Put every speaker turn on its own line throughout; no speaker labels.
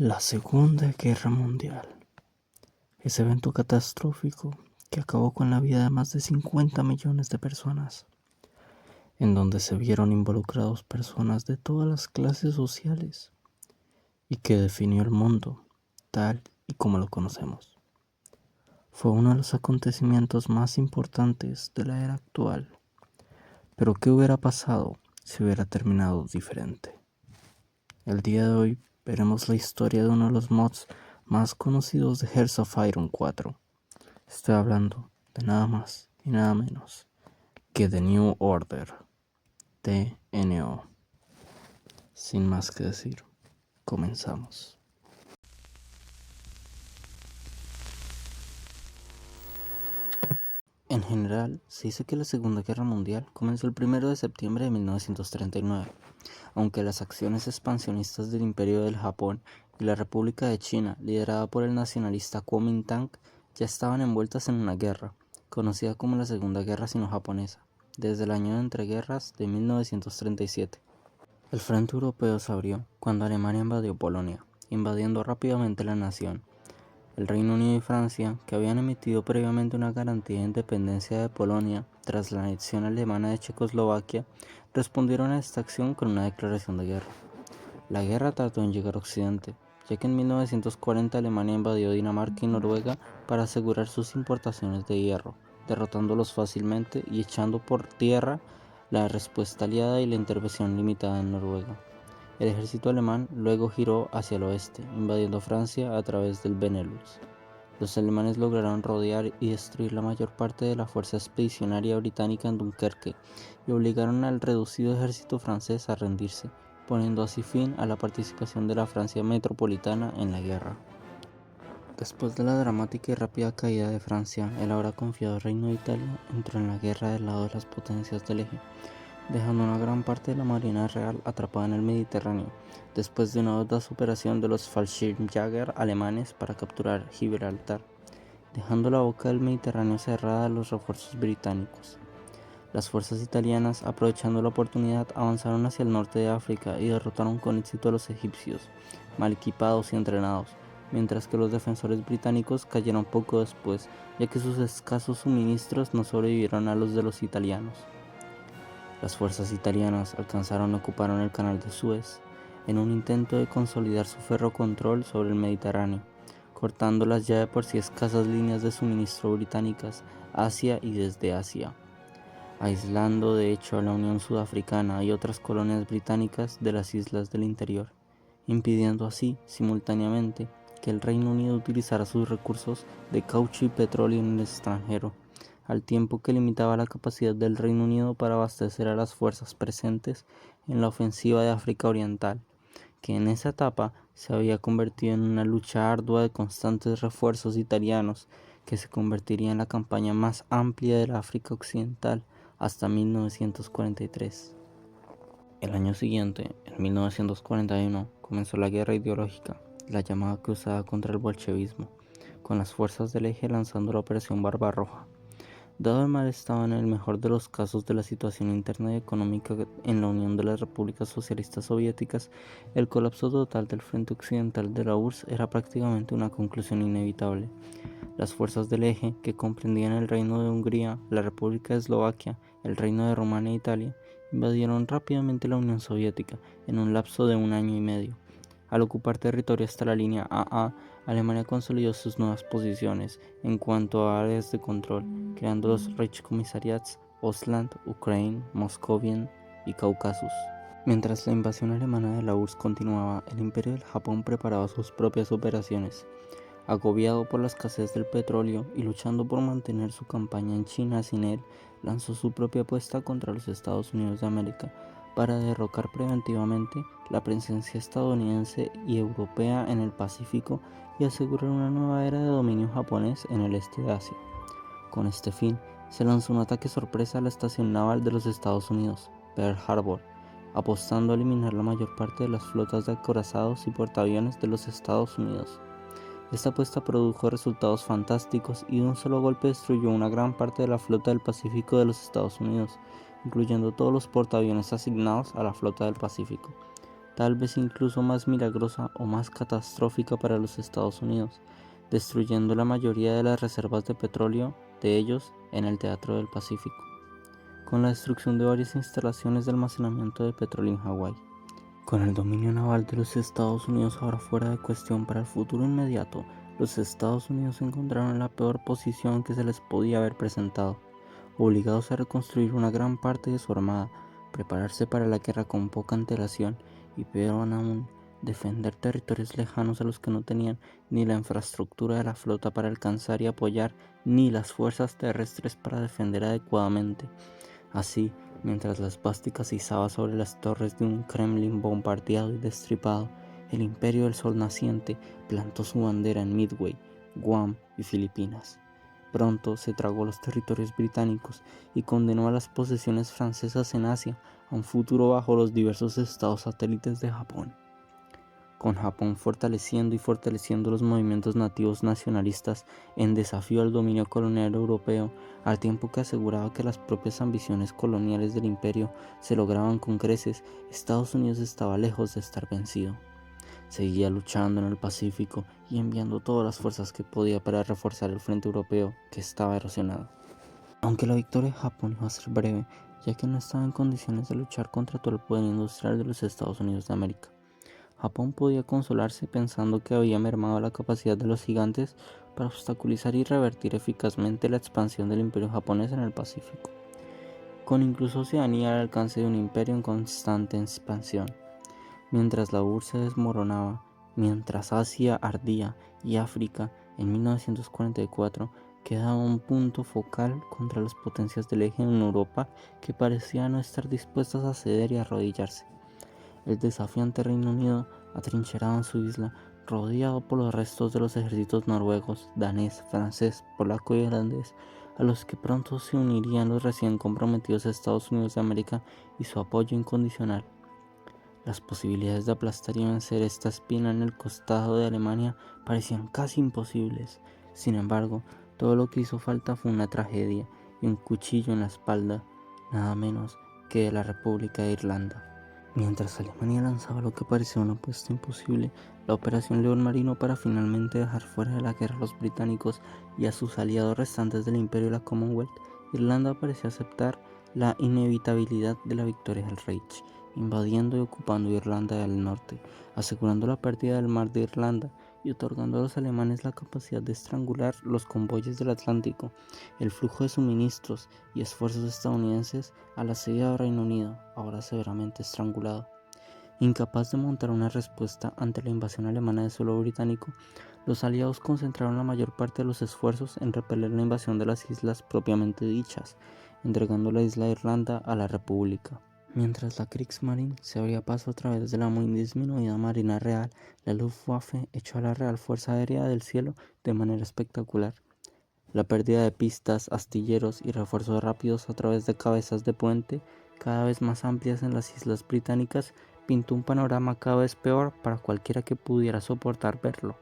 La Segunda Guerra Mundial. Ese evento catastrófico que acabó con la vida de más de 50 millones de personas, en donde se vieron involucrados personas de todas las clases sociales y que definió el mundo tal y como lo conocemos. Fue uno de los acontecimientos más importantes de la era actual. Pero ¿qué hubiera pasado si hubiera terminado diferente? El día de hoy veremos la historia de uno de los mods más conocidos de Hearts of Iron 4. Estoy hablando de nada más y nada menos que The New Order, TNO. Sin más que decir, comenzamos. En general, se dice que la Segunda Guerra Mundial comenzó el 1 de septiembre de 1939, aunque las acciones expansionistas del Imperio del Japón y la República de China, liderada por el nacionalista Kuomintang, ya estaban envueltas en una guerra, conocida como la Segunda Guerra Sino-Japonesa, desde el año de entreguerras de 1937. El frente europeo se abrió cuando Alemania invadió Polonia, invadiendo rápidamente la nación. El Reino Unido y Francia, que habían emitido previamente una garantía de independencia de Polonia tras la anexión alemana de Checoslovaquia, respondieron a esta acción con una declaración de guerra. La guerra tardó en llegar a Occidente, ya que en 1940 Alemania invadió Dinamarca y Noruega para asegurar sus importaciones de hierro, derrotándolos fácilmente y echando por tierra la respuesta aliada y la intervención limitada en Noruega. El ejército alemán luego giró hacia el oeste, invadiendo Francia a través del Benelux. Los alemanes lograron rodear y destruir la mayor parte de la fuerza expedicionaria británica en Dunkerque y obligaron al reducido ejército francés a rendirse, poniendo así fin a la participación de la Francia metropolitana en la guerra. Después de la dramática y rápida caída de Francia, el ahora confiado Reino de Italia entró en la guerra del lado de las potencias del eje, dejando una gran parte de la Marina Real atrapada en el Mediterráneo, después de una audaz operación de los Fallschirmjäger alemanes para capturar Gibraltar, dejando la boca del Mediterráneo cerrada a los refuerzos británicos. Las fuerzas italianas, aprovechando la oportunidad, avanzaron hacia el norte de África y derrotaron con éxito a los egipcios, mal equipados y entrenados, mientras que los defensores británicos cayeron poco después, ya que sus escasos suministros no sobrevivieron a los de los italianos. Las fuerzas italianas alcanzaron y ocuparon el canal de Suez en un intento de consolidar su ferrocontrol sobre el Mediterráneo, cortando las ya de por sí escasas líneas de suministro británicas hacia y desde Asia, aislando de hecho a la Unión Sudafricana y otras colonias británicas de las islas del interior, impidiendo así simultáneamente que el Reino Unido utilizara sus recursos de caucho y petróleo en el extranjero, al tiempo que limitaba la capacidad del Reino Unido para abastecer a las fuerzas presentes en la ofensiva de África Oriental, que en esa etapa se había convertido en una lucha ardua de constantes refuerzos italianos que se convertiría en la campaña más amplia de la África Occidental hasta 1943. El año siguiente, en 1941, comenzó la guerra ideológica, la llamada cruzada contra el bolchevismo, con las fuerzas del eje lanzando la Operación Barbarroja. Dado el mal estado en el mejor de los casos de la situación interna y económica en la Unión de las Repúblicas Socialistas Soviéticas, el colapso total del frente occidental de la URSS era prácticamente una conclusión inevitable. Las fuerzas del eje, que comprendían el Reino de Hungría, la República de Eslovaquia, el Reino de Rumania e Italia, invadieron rápidamente la Unión Soviética en un lapso de 1 año y medio. Al ocupar territorio hasta la línea AA, Alemania consolidó sus nuevas posiciones en cuanto a áreas de control, creando los Reichskommissariats Ostland, Ukraine, Moscovien y Cáucasus. Mientras la invasión alemana de la URSS continuaba, el Imperio del Japón preparaba sus propias operaciones. Agobiado por la escasez del petróleo y luchando por mantener su campaña en China sin él, lanzó su propia apuesta contra los Estados Unidos de América para derrocar preventivamente la presencia estadounidense y europea en el Pacífico y asegurar una nueva era de dominio japonés en el este de Asia. Con este fin, se lanzó un ataque sorpresa a la estación naval de los Estados Unidos, Pearl Harbor, apostando a eliminar la mayor parte de las flotas de acorazados y portaaviones de los Estados Unidos. Esta apuesta produjo resultados fantásticos y de un solo golpe destruyó una gran parte de la flota del Pacífico de los Estados Unidos, incluyendo todos los portaaviones asignados a la flota del Pacífico. tal vez incluso más milagrosa o más catastrófica para los Estados Unidos, destruyendo la mayoría de las reservas de petróleo de ellos en el Teatro del Pacífico, con la destrucción de varias instalaciones de almacenamiento de petróleo en Hawái. Con el dominio naval de los Estados Unidos ahora fuera de cuestión para el futuro inmediato, los Estados Unidos se encontraron en la peor posición que se les podía haber presentado, obligados a reconstruir una gran parte de su armada, prepararse para la guerra con poca antelación y, peor aún, defender territorios lejanos a los que no tenían ni la infraestructura de la flota para alcanzar y apoyar, ni las fuerzas terrestres para defender adecuadamente. Así, mientras la esvástica se izaba sobre las torres de un Kremlin bombardeado y destripado, el Imperio del Sol naciente plantó su bandera en Midway, Guam y Filipinas. Pronto se tragó los territorios británicos y condenó a las posesiones francesas en Asia a un futuro bajo los diversos estados satélites de Japón. Con Japón fortaleciendo los movimientos nativos nacionalistas en desafío al dominio colonial europeo, al tiempo que aseguraba que las propias ambiciones coloniales del imperio se lograban con creces, Estados Unidos estaba lejos de estar vencido. Seguía luchando en el Pacífico y enviando todas las fuerzas que podía para reforzar el frente europeo, que estaba erosionado. Aunque la victoria de Japón iba a ser breve, ya que no estaba en condiciones de luchar contra todo el poder industrial de los Estados Unidos de América, Japón podía consolarse pensando que había mermado la capacidad de los gigantes para obstaculizar y revertir eficazmente la expansión del imperio japonés en el Pacífico, con incluso Oceanía al alcance de un imperio en constante expansión. Mientras la URSS se desmoronaba, mientras Asia ardía y África, en 1944, quedaba un punto focal contra las potencias del eje en Europa que parecían no estar dispuestas a ceder y arrodillarse. El desafiante Reino Unido, atrincherado en su isla, rodeado por los restos de los ejércitos noruegos, danés, francés, polaco y holandés, a los que pronto se unirían los recién comprometidos Estados Unidos de América y su apoyo incondicional. Las posibilidades de aplastar y vencer esta espina en el costado de Alemania parecían casi imposibles. Sin embargo, todo lo que hizo falta fue una tragedia y un cuchillo en la espalda, nada menos que de la República de Irlanda. Mientras Alemania lanzaba lo que parecía una apuesta imposible, la Operación León Marino para finalmente dejar fuera de la guerra a los británicos y a sus aliados restantes del Imperio y la Commonwealth, Irlanda parecía aceptar la inevitabilidad de la victoria del Reich, invadiendo y ocupando Irlanda del Norte, asegurando la pérdida del mar de Irlanda y otorgando a los alemanes la capacidad de estrangular los convoyes del Atlántico, el flujo de suministros y esfuerzos estadounidenses al asediado Reino Unido, ahora severamente estrangulado. Incapaz de montar una respuesta ante la invasión alemana de suelo británico, los aliados concentraron la mayor parte de los esfuerzos en repeler la invasión de las islas propiamente dichas, entregando la isla de Irlanda a la República. Mientras la Kriegsmarine se abría paso a través de la muy disminuida Marina Real, la Luftwaffe echó a la Real Fuerza Aérea del Cielo de manera espectacular. La pérdida de pistas, astilleros y refuerzos rápidos a través de cabezas de puente, cada vez más amplias en las islas británicas, pintó un panorama cada vez peor para cualquiera que pudiera soportar verlo.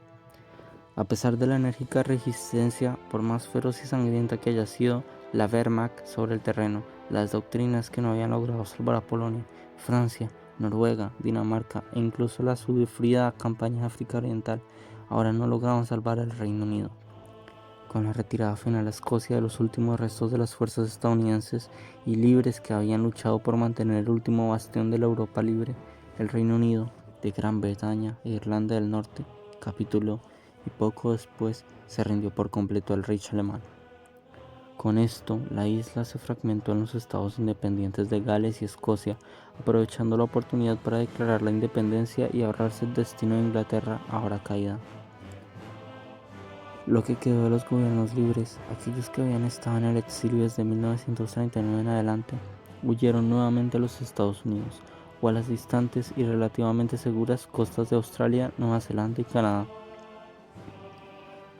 A pesar de la enérgica resistencia, por más feroz y sangrienta que haya sido la Wehrmacht sobre el terreno, las doctrinas que no habían logrado salvar a Polonia, Francia, Noruega, Dinamarca e incluso la sufrida campaña de África Oriental, ahora no lograron salvar al Reino Unido. Con la retirada final a Escocia de los últimos restos de las fuerzas estadounidenses y libres que habían luchado por mantener el último bastión de la Europa libre, el Reino Unido, de Gran Bretaña e Irlanda del Norte, capituló y poco después se rindió por completo al Reich alemán. Con esto, la isla se fragmentó en los estados independientes de Gales y Escocia, aprovechando la oportunidad para declarar la independencia y ahorrarse el destino de Inglaterra ahora caída. Lo que quedó de los gobiernos libres, aquellos que habían estado en el exilio desde 1939 en adelante, huyeron nuevamente a los Estados Unidos o a las distantes y relativamente seguras costas de Australia, Nueva Zelanda y Canadá,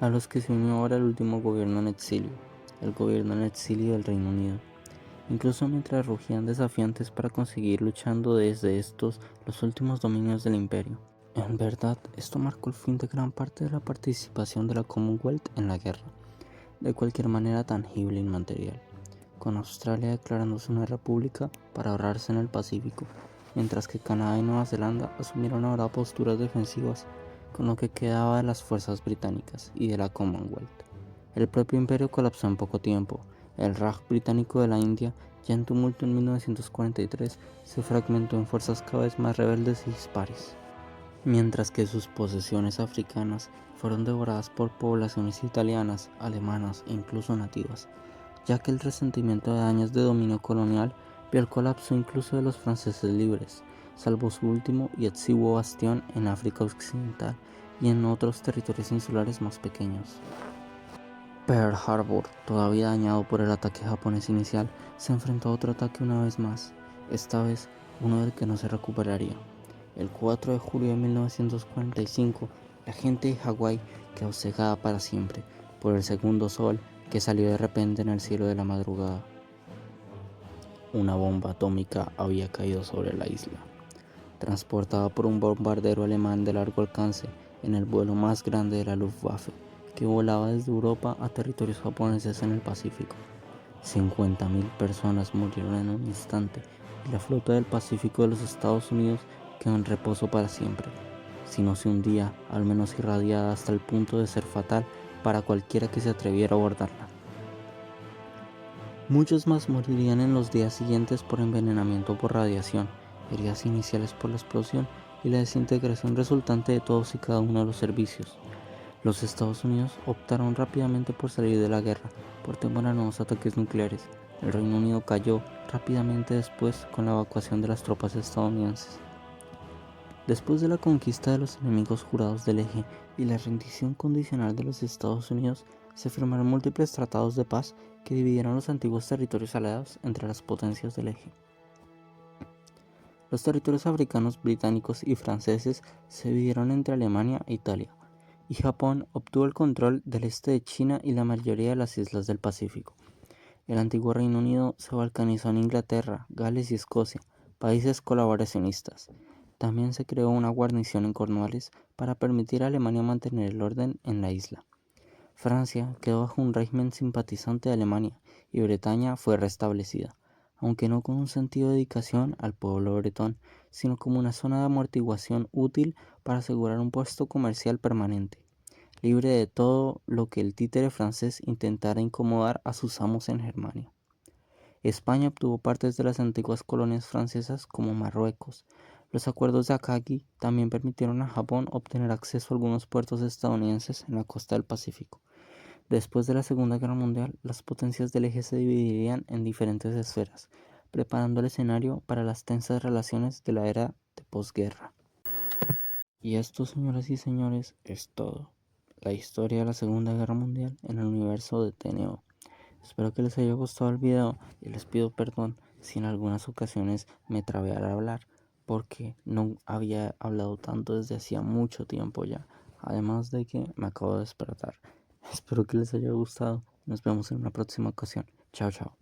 a los que se unió ahora el último gobierno en exilio, el gobierno en exilio del Reino Unido. Incluso mientras rugían desafiantes para conseguir luchando desde estos los últimos dominios del imperio. En verdad, esto marcó el fin de gran parte de la participación de la Commonwealth en la guerra, de cualquier manera tangible e inmaterial, con Australia declarándose una república para ahorrarse en el Pacífico, mientras que Canadá y Nueva Zelanda asumieron ahora posturas defensivas con lo que quedaba de las fuerzas británicas y de la Commonwealth. El propio imperio colapsó en poco tiempo. El Raj británico de la India, ya en tumulto en 1943, se fragmentó en fuerzas cada vez más rebeldes y dispares, mientras que sus posesiones africanas fueron devoradas por poblaciones italianas, alemanas e incluso nativas, ya que el resentimiento de años de dominio colonial vio el colapso incluso de los franceses libres, salvo su último y exiguo bastión en África Occidental y en otros territorios insulares más pequeños. Pearl Harbor, todavía dañado por el ataque japonés inicial, se enfrentó a otro ataque una vez más, esta vez uno del que no se recuperaría. El 4 de julio de 1945, la gente de Hawái quedó cegada para siempre por el segundo sol que salió de repente en el cielo de la madrugada. Una bomba atómica había caído sobre la isla, transportada por un bombardero alemán de largo alcance en el vuelo más grande de la Luftwaffe, que volaba desde Europa a territorios japoneses en el Pacífico. 50.000 personas murieron en un instante y la flota del Pacífico de los Estados Unidos quedó en reposo para siempre, si no se hundía, al menos irradiada hasta el punto de ser fatal para cualquiera que se atreviera a abordarla. Muchos más morirían en los días siguientes por envenenamiento por radiación, heridas iniciales por la explosión y la desintegración resultante de todos y cada uno de los servicios. Los Estados Unidos optaron rápidamente por salir de la guerra, por temor a nuevos ataques nucleares. El Reino Unido cayó rápidamente después con la evacuación de las tropas estadounidenses. Después de la conquista de los enemigos jurados del eje y la rendición condicional de los Estados Unidos, se firmaron múltiples tratados de paz que dividieron los antiguos territorios aliados entre las potencias del eje. Los territorios africanos, británicos y franceses se dividieron entre Alemania e Italia, y Japón obtuvo el control del este de China y la mayoría de las islas del Pacífico. El antiguo Reino Unido se balcanizó en Inglaterra, Gales y Escocia, países colaboracionistas. También se creó una guarnición en Cornualles para permitir a Alemania mantener el orden en la isla. Francia quedó bajo un régimen simpatizante de Alemania y Bretaña fue restablecida, aunque no con un sentido de dedicación al pueblo bretón, sino como una zona de amortiguación útil para asegurar un puesto comercial permanente, libre de todo lo que el títere francés intentara incomodar a sus amos en Germania. España obtuvo partes de las antiguas colonias francesas como Marruecos. Los acuerdos de Akagi también permitieron a Japón obtener acceso a algunos puertos estadounidenses en la costa del Pacífico. Después de la Segunda Guerra Mundial, las potencias del eje se dividirían en diferentes esferas, preparando el escenario para las tensas relaciones de la era de posguerra. Y esto, señoras y señores, es todo. La historia de la Segunda Guerra Mundial en el universo de TNO. Espero que les haya gustado el video y les pido perdón si en algunas ocasiones me trabé al hablar, porque no había hablado tanto desde hacía mucho tiempo ya, además de que me acabo de despertar. Espero que les haya gustado. Nos vemos en una próxima ocasión. Chao, chao.